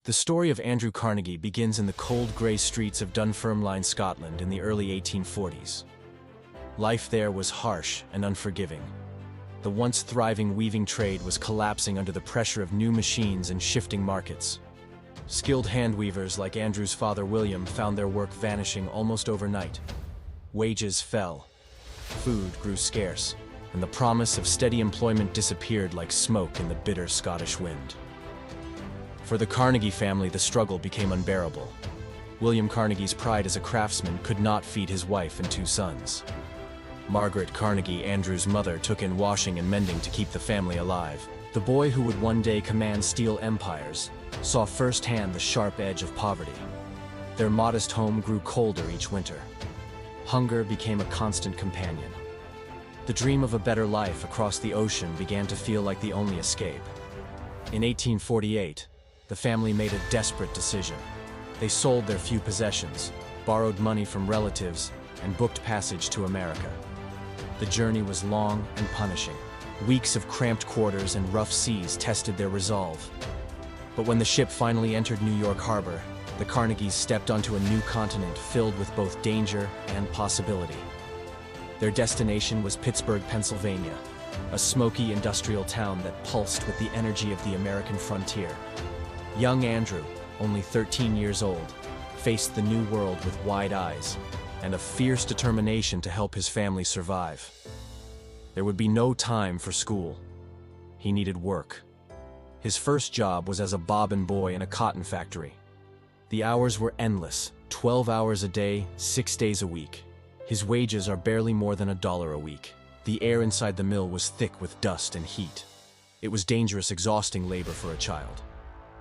The story of Andrew Carnegie begins in the cold grey streets of Dunfermline, Scotland in the early 1840s. Life there was harsh and unforgiving. The once thriving weaving trade was collapsing under the pressure of new machines and shifting markets. Skilled handweavers like Andrew's father William found their work vanishing almost overnight. Wages fell, food grew scarce, and the promise of steady employment disappeared like smoke in the bitter Scottish wind. For the Carnegie family, the struggle became unbearable. William Carnegie's pride as a craftsman could not feed his wife and two sons. Margaret Carnegie, Andrew's mother, took in washing and mending to keep the family alive. The boy who would one day command steel empires saw firsthand the sharp edge of poverty. Their modest home grew colder each winter. Hunger became a constant companion. The dream of a better life across the ocean began to feel like the only escape. In 1848, the family made a desperate decision. They sold their few possessions, borrowed money from relatives, and booked passage to America. The journey was long and punishing. Weeks of cramped quarters and rough seas tested their resolve. But when the ship finally entered New York Harbor, the Carnegies stepped onto a new continent filled with both danger and possibility. Their destination was Pittsburgh, Pennsylvania, a smoky industrial town that pulsed with the energy of the American frontier. Young Andrew, only 13 years old, faced the new world with wide eyes and a fierce determination to help his family survive. There would be no time for school. He needed work. His first job was as a bobbin boy in a cotton factory. The hours were endless, 12 hours a day, 6 days a week. His wages are barely more than $1 a week. The air inside the mill was thick with dust and heat. It was dangerous, exhausting labor for a child.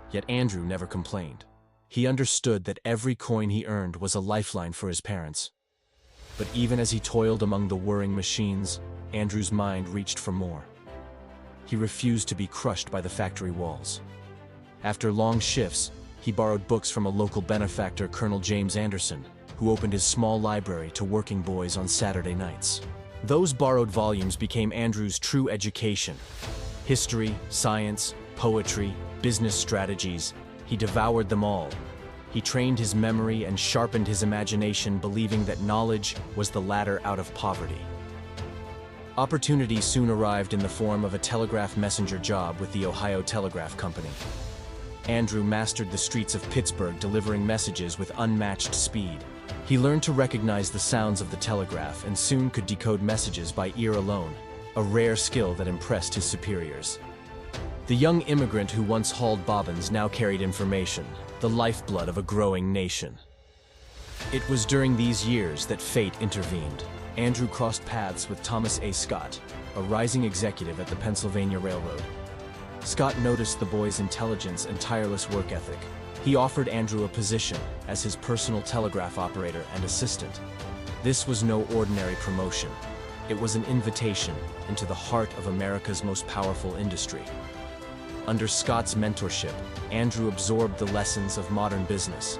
Yet Andrew never complained. He understood that every coin he earned was a lifeline for his parents. But even as he toiled among the whirring machines, Andrew's mind reached for more. He refused to be crushed by the factory walls. After long shifts, he borrowed books from a local benefactor, Colonel James Anderson, who opened his small library to working boys on Saturday nights. Those borrowed volumes became Andrew's true education. History, science, poetry, business strategies. He devoured them all. He trained his memory and sharpened his imagination, believing that knowledge was the ladder out of poverty. Opportunity soon arrived in the form of a telegraph messenger job with the Ohio Telegraph Company. Andrew mastered the streets of Pittsburgh, delivering messages with unmatched speed. He learned to recognize the sounds of the telegraph and soon could decode messages by ear alone, a rare skill that impressed his superiors. The young immigrant who once hauled bobbins now carried information, the lifeblood of a growing nation. It was during these years that fate intervened. Andrew crossed paths with Thomas A. Scott, a rising executive at the Pennsylvania Railroad. Scott noticed the boy's intelligence and tireless work ethic. He offered Andrew a position as his personal telegraph operator and assistant. This was no ordinary promotion. It was an invitation into the heart of America's most powerful industry. Under Scott's mentorship, Andrew absorbed the lessons of modern business.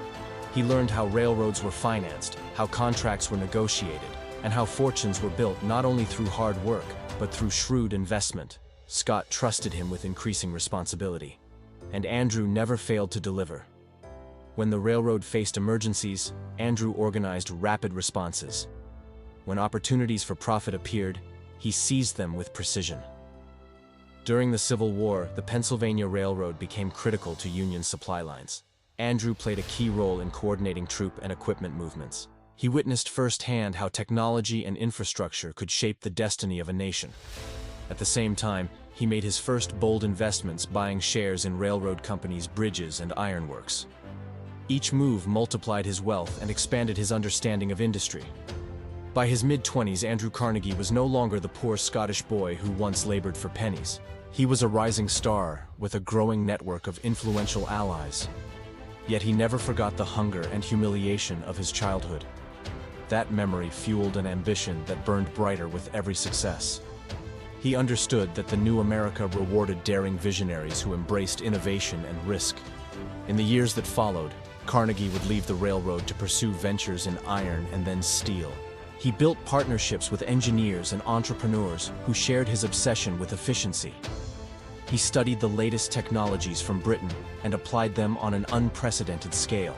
He learned how railroads were financed, how contracts were negotiated, and how fortunes were built not only through hard work, but through shrewd investment. Scott trusted him with increasing responsibility, and Andrew never failed to deliver. When the railroad faced emergencies, Andrew organized rapid responses. When opportunities for profit appeared, he seized them with precision. During the Civil War, the Pennsylvania Railroad became critical to Union supply lines. Andrew played a key role in coordinating troop and equipment movements. He witnessed firsthand how technology and infrastructure could shape the destiny of a nation. At the same time, he made his first bold investments, buying shares in railroad companies, bridges, and ironworks. Each move multiplied his wealth and expanded his understanding of industry. By his mid-20s, Andrew Carnegie was no longer the poor Scottish boy who once labored for pennies. He was a rising star with a growing network of influential allies. Yet he never forgot the hunger and humiliation of his childhood. That memory fueled an ambition that burned brighter with every success. He understood that the new America rewarded daring visionaries who embraced innovation and risk. In the years that followed, Carnegie would leave the railroad to pursue ventures in iron and then steel. He built partnerships with engineers and entrepreneurs who shared his obsession with efficiency. He studied the latest technologies from Britain and applied them on an unprecedented scale.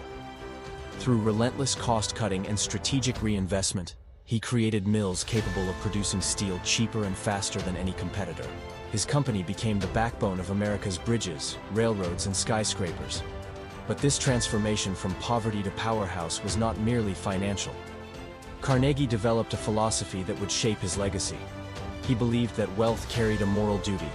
Through relentless cost-cutting and strategic reinvestment, he created mills capable of producing steel cheaper and faster than any competitor. His company became the backbone of America's bridges, railroads, and skyscrapers. But this transformation from poverty to powerhouse was not merely financial. Carnegie developed a philosophy that would shape his legacy. He believed that wealth carried a moral duty.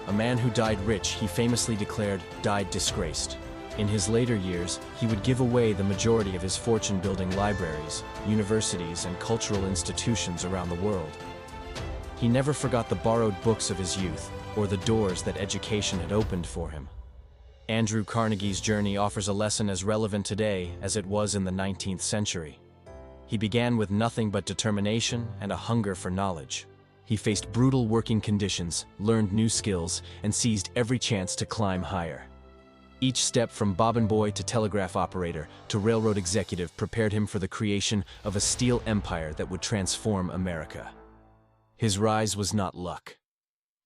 A man who died rich, he famously declared, died disgraced. In his later years, he would give away the majority of his fortune building libraries, universities, and cultural institutions around the world. He never forgot the borrowed books of his youth, or the doors that education had opened for him. Andrew Carnegie's journey offers a lesson as relevant today as it was in the 19th century. He began with nothing but determination and a hunger for knowledge. He faced brutal working conditions, learned new skills, and seized every chance to climb higher. Each step from bobbin boy to telegraph operator to railroad executive prepared him for the creation of a steel empire that would transform America. His rise was not luck.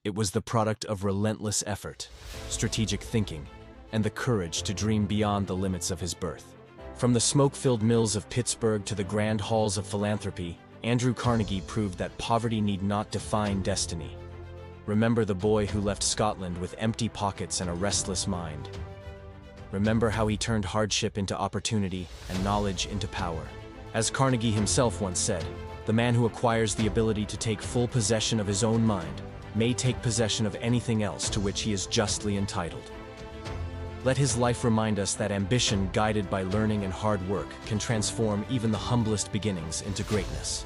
It was the product of relentless effort, strategic thinking, and the courage to dream beyond the limits of his birth. From the smoke-filled mills of Pittsburgh to the grand halls of philanthropy, Andrew Carnegie proved that poverty need not define destiny. Remember the boy who left Scotland with empty pockets and a restless mind. Remember how he turned hardship into opportunity and knowledge into power. As Carnegie himself once said, the man who acquires the ability to take full possession of his own mind may take possession of anything else to which he is justly entitled. Let his life remind us that ambition guided by learning and hard work can transform even the humblest beginnings into greatness.